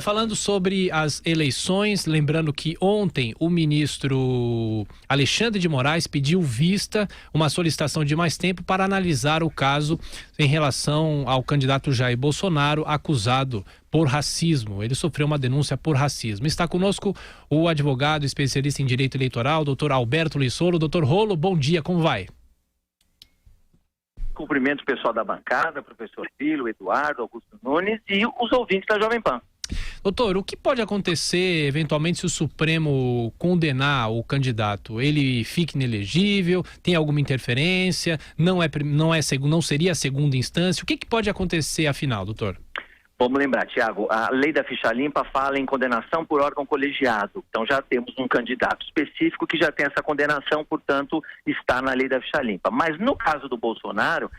Falando sobre as eleições, lembrando que ontem o ministro Alexandre de Moraes pediu vista, uma solicitação de mais tempo para analisar o caso em relação ao candidato Jair Bolsonaro, acusado por racismo. Ele sofreu uma denúncia por racismo. Está conosco o advogado especialista em direito eleitoral, doutor Alberto Lissolo. Doutor Rolo, bom dia, como vai? Cumprimento o pessoal da bancada, professor Filho, Eduardo, Augusto Nunes e os ouvintes da Jovem Pan. Doutor, o que pode acontecer eventualmente se o Supremo condenar o candidato? Ele fica inelegível, tem alguma interferência, não seria a segunda instância? O que pode acontecer afinal, doutor? Vamos lembrar, Tiago, a lei da ficha limpa fala em condenação por órgão colegiado. Então já temos um candidato específico que já tem essa condenação, portanto está na lei da ficha limpa. Mas no caso do Bolsonaro,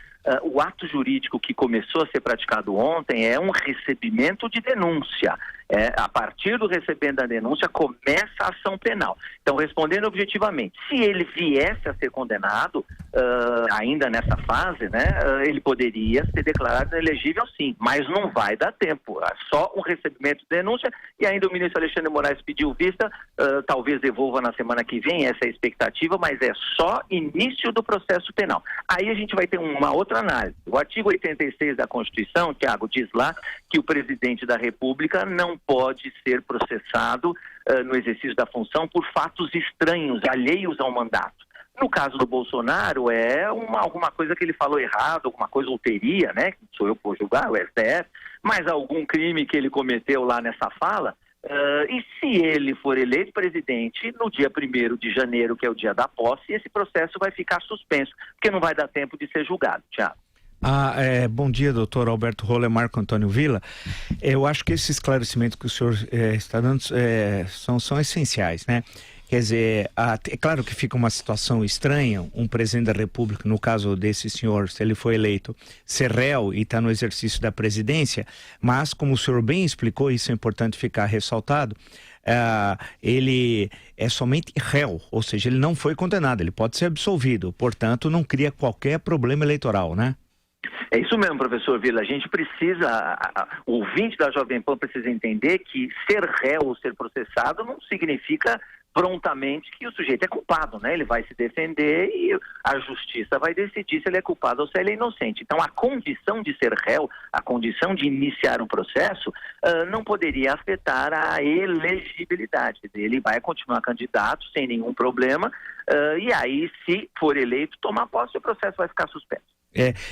o ato jurídico que começou a ser praticado ontem é um recebimento de denúncia. A partir do recebimento da denúncia começa a ação penal. Então, respondendo objetivamente, se ele viesse a ser condenado, ainda nessa fase, ele poderia ser declarado inelegível sim, mas não vai dar tempo. É só um recebimento de denúncia e ainda o ministro Alexandre de Moraes pediu vista, talvez devolva na semana que vem, essa é a expectativa, mas é só início do processo penal. Aí a gente vai ter uma outra análise. O artigo 86 da Constituição, Tiago, diz lá que o presidente da República não pode ser processado no exercício da função por fatos estranhos, alheios ao mandato. No caso do Bolsonaro, é alguma coisa que ele falou errado, alguma coisa ulteria, que sou eu por julgar, o STF, mas algum crime que ele cometeu lá nessa fala. E se ele for eleito presidente no dia 1º de janeiro, que é o dia da posse, esse processo vai ficar suspenso, porque não vai dar tempo de ser julgado, Tiago. Bom dia, doutor Alberto Rolo, Marco Antônio Villa. Eu acho que esses esclarecimentos que o senhor está dando são essenciais, né? Quer dizer, é claro que fica uma situação estranha, um presidente da República, no caso desse senhor, se ele foi eleito, ser réu e está no exercício da presidência, mas como o senhor bem explicou, isso é importante ficar ressaltado, ele é somente réu, ou seja, ele não foi condenado, ele pode ser absolvido, portanto não cria qualquer problema eleitoral, né? É isso mesmo, professor Villa. A gente precisa, o ouvinte da Jovem Pan precisa entender que ser réu ou ser processado não significa prontamente que o sujeito é culpado, Ele vai se defender e a justiça vai decidir se ele é culpado ou se ele é inocente. Então, a condição de ser réu, a condição de iniciar um processo, não poderia afetar a elegibilidade dele. Ele vai continuar candidato sem nenhum problema e aí, se for eleito, tomar posse, o processo vai ficar suspenso.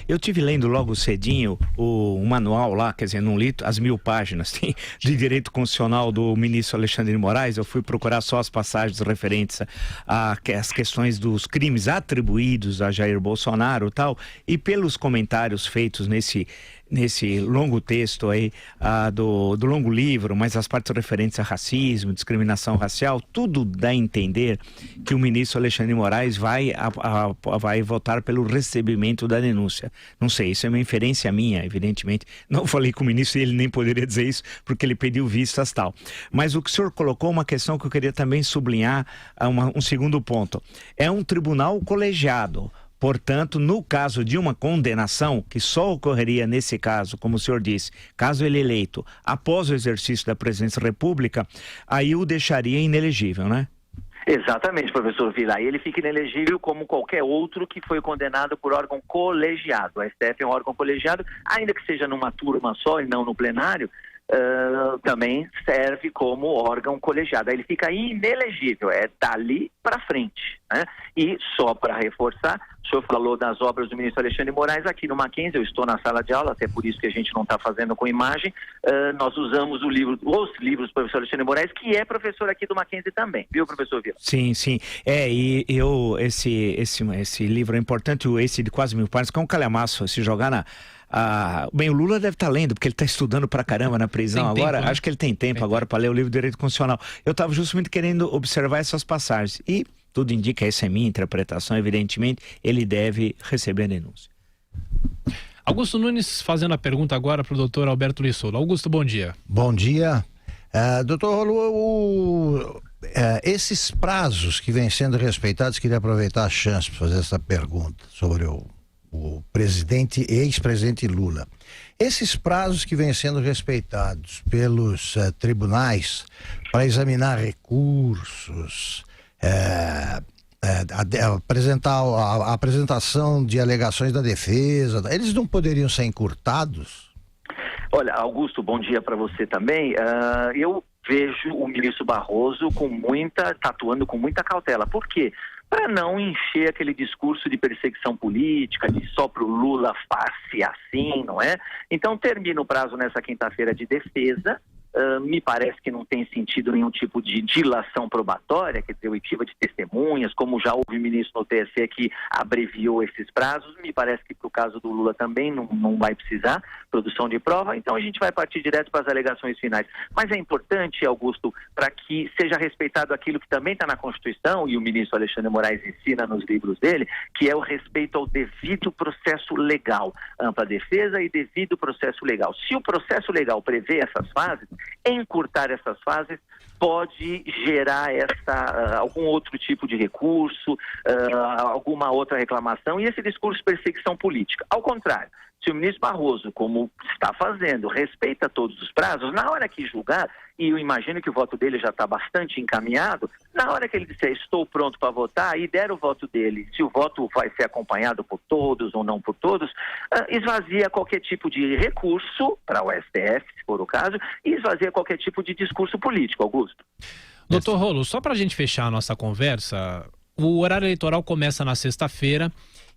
Eu tive lendo logo cedinho o manual lá, quer dizer, não li as 1000 páginas de direito constitucional do ministro Alexandre de Moraes. Eu fui procurar só as passagens referentes às questões dos crimes atribuídos a Jair Bolsonaro e tal, e pelos comentários feitos nesse longo texto aí, do longo livro, mas as partes referentes a racismo, discriminação racial, tudo dá a entender que o ministro Alexandre de Moraes vai votar pelo recebimento da denúncia. Não sei, isso é uma inferência minha, evidentemente. Não falei com o ministro e ele nem poderia dizer isso, porque ele pediu vistas tal. Mas o que o senhor colocou, uma questão que eu queria também sublinhar, um segundo ponto. É um tribunal colegiado. Portanto, no caso de uma condenação, que só ocorreria nesse caso, como o senhor disse, caso ele eleito após o exercício da presidência da República, aí o deixaria inelegível, né? Exatamente, professor Villa. Aí ele fica inelegível como qualquer outro que foi condenado por órgão colegiado. A STF é um órgão colegiado, ainda que seja numa turma só e não no plenário, também serve como órgão colegiado. Aí ele fica inelegível, dali para frente, E só para reforçar, o senhor falou das obras do ministro Alexandre de Moraes aqui no Mackenzie. Eu estou na sala de aula, até por isso que a gente não está fazendo com imagem. Nós usamos os livros do professor Alexandre de Moraes, que é professor aqui do Mackenzie também, viu, professor Villa? Sim. E esse livro é importante, esse de quase 1000 páginas, que é um calhamaço, se jogar na... Bem, o Lula deve estar lendo, porque ele está estudando pra caramba na prisão agora. Acho que ele tem tempo agora para ler o livro de Direito Constitucional. Eu estava justamente querendo observar essas passagens. E tudo indica, essa é minha interpretação, evidentemente, ele deve receber a denúncia. Augusto Nunes fazendo a pergunta agora para o doutor Alberto Lissolo. Augusto, bom dia. Bom dia. Doutor Rolo, esses prazos que vêm sendo respeitados, queria aproveitar a chance para fazer essa pergunta sobre o o presidente, ex-presidente Lula. Esses prazos que vêm sendo respeitados pelos tribunais para examinar recursos, apresentar a apresentação de alegações da defesa, eles não poderiam ser encurtados? Olha, Augusto, bom dia para você também. Eu vejo o ministro Barroso atuando com muita cautela. Por quê? Para não encher aquele discurso de perseguição política, de só pro Lula faz-se assim, não é? Então termina o prazo nessa quinta-feira de defesa. Me parece que não tem sentido nenhum tipo de dilação probatória, quer dizer, oitiva de testemunhas, como já houve ministro no TSE que abreviou esses prazos. Me parece que para o caso do Lula também não vai precisar produção de prova, então a gente vai partir direto para as alegações finais. Mas é importante, Augusto, para que seja respeitado aquilo que também está na Constituição, e o ministro Alexandre de Moraes ensina nos livros dele, que é o respeito ao devido processo legal, ampla defesa e devido processo legal. Se o processo legal prevê essas fases, encurtar essas fases pode gerar algum outro tipo de recurso, alguma outra reclamação, e esse discurso de perseguição política. Ao contrário, se o ministro Barroso, como está fazendo, respeita todos os prazos, na hora que julgar, e eu imagino que o voto dele já está bastante encaminhado, na hora que ele disser estou pronto para votar e der o voto dele, se o voto vai ser acompanhado por todos ou não por todos, esvazia qualquer tipo de recurso para o STF, se for o caso, e esvazia qualquer tipo de discurso político, Augusto. Doutor Rolo, só para a gente fechar a nossa conversa, o horário eleitoral começa na sexta-feira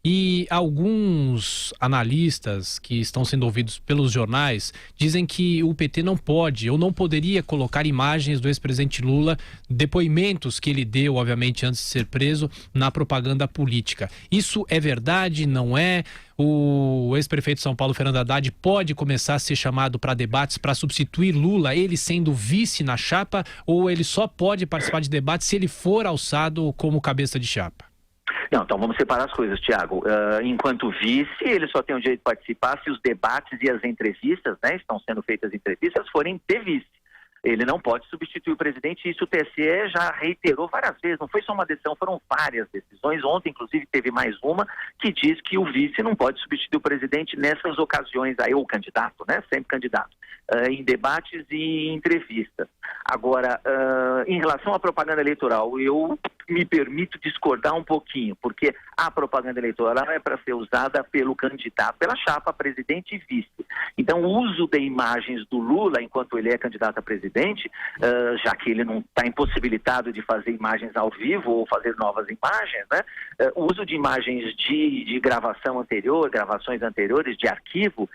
e alguns analistas que estão sendo ouvidos pelos jornais dizem que o PT não pode ou não poderia colocar imagens do ex-presidente Lula, depoimentos que ele deu, obviamente, antes de ser preso, na propaganda política. Isso é verdade? Não é? O ex-prefeito de São Paulo, Fernando Haddad, pode começar a ser chamado para debates para substituir Lula, ele sendo vice na chapa, ou ele só pode participar de debates se ele for alçado como cabeça de chapa? Não, então vamos separar as coisas, Tiago. Enquanto vice, ele só tem o direito de participar se os debates e as entrevistas, né, estão sendo feitas entrevistas, forem de vice. Ele não pode substituir o presidente, isso o TSE já reiterou várias vezes, não foi só uma decisão, foram várias decisões. Ontem, inclusive, teve mais uma que diz que o vice não pode substituir o presidente nessas ocasiões, aí, ou o candidato, né, sempre candidato, em debates e entrevistas. Agora, em relação à propaganda eleitoral, eu me permito discordar um pouquinho, porque a propaganda eleitoral é para ser usada pelo candidato, pela chapa presidente e vice. Então, o uso de imagens do Lula, enquanto ele é candidato a presidente, já que ele não está impossibilitado de fazer imagens ao vivo ou fazer novas imagens, né? O uso de imagens de gravação anterior, gravações anteriores, de arquivo,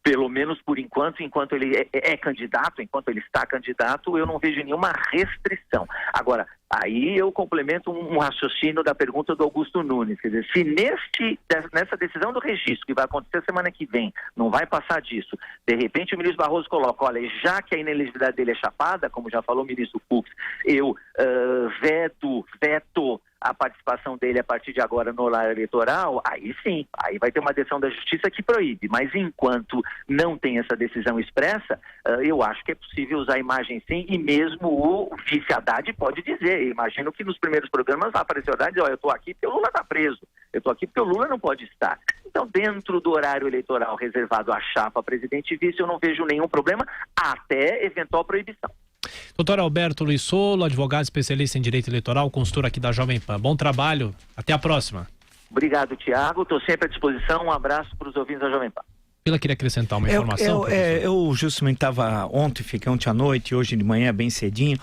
pelo menos por enquanto ele é candidato, enquanto ele está candidato, eu não vejo nenhuma restrição. Agora, aí eu complemento um raciocínio da pergunta do Augusto Nunes, quer dizer, se nessa decisão do registro, que vai acontecer semana que vem, não vai passar disso, de repente o ministro Barroso coloca, olha, já que a inelegibilidade dele é chapada, como já falou o ministro Fux, eu veto a participação dele a partir de agora no horário eleitoral, aí sim, aí vai ter uma decisão da justiça que proíbe, mas enquanto não tem essa decisão expressa, eu acho que é possível usar a imagem sim, e mesmo o vice Haddad pode dizer, imagino que nos primeiros programas vai aparecer o Haddad e dizer, eu estou aqui porque o Lula está preso, eu estou aqui porque o Lula não pode estar. Então, dentro do horário eleitoral reservado à chapa presidente e vice, eu não vejo nenhum problema, até eventual proibição. Doutor Alberto Luiz Solo, advogado especialista em direito eleitoral, consultor aqui da Jovem Pan. Bom trabalho, até a próxima. Obrigado, Tiago, estou sempre à disposição, um abraço para os ouvintes da Jovem Pan. Ela queria acrescentar uma informação? Eu justamente estava fiquei ontem à noite, hoje de manhã bem cedinho,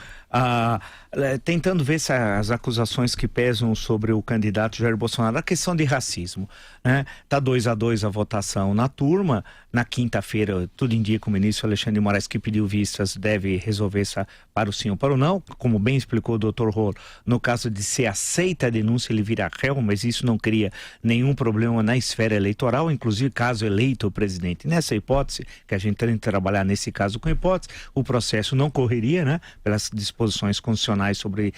tentando ver se as acusações que pesam sobre o candidato Jair Bolsonaro, a questão de racismo, né? Tá 2-2 a votação na turma, na quinta-feira tudo indica o ministro Alexandre de Moraes que pediu vistas, deve resolver essa para o sim ou para o não, como bem explicou o doutor Rolo, no caso de ser aceita a denúncia ele vira réu, mas isso não cria nenhum problema na esfera eleitoral, inclusive caso eleito o presidente. Nessa hipótese, que a gente tem que trabalhar nesse caso com hipótese, o processo não correria, né, pelas disposições constitucionais sobre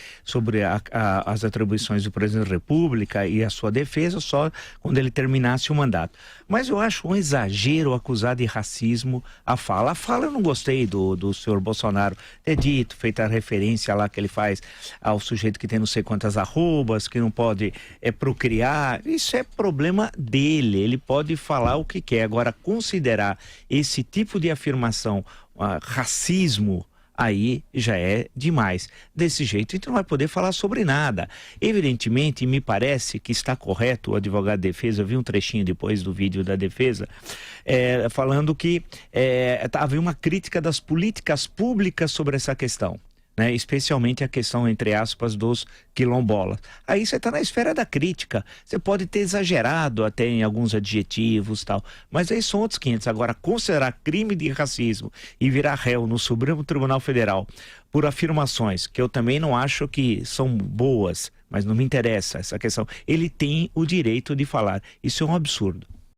as atribuições do presidente da República e a sua defesa, só quando ele terminasse o mandato. Mas eu acho um exagero acusar de racismo a fala. A fala eu não gostei do senhor Bolsonaro ter dito, feita a referência lá que ele faz ao sujeito que tem não sei quantas arrobas, que não pode procriar. Isso é problema dele, ele pode falar o que quer. Agora, considerar esse tipo de afirmação racismo, aí já é demais. Desse jeito, a gente não vai poder falar sobre nada. Evidentemente, me parece que está correto o advogado de defesa, eu vi um trechinho depois do vídeo da defesa, falando que havia uma crítica das políticas públicas sobre essa questão. Né, especialmente a questão, entre aspas, dos quilombolas. Aí você está na esfera da crítica. Você pode ter exagerado até em alguns adjetivos e tal, mas aí são outros 500. Agora, considerar crime de racismo e virar réu no Supremo Tribunal Federal por afirmações que eu também não acho que são boas, mas não me interessa essa questão. Ele tem o direito de falar. Isso é um absurdo.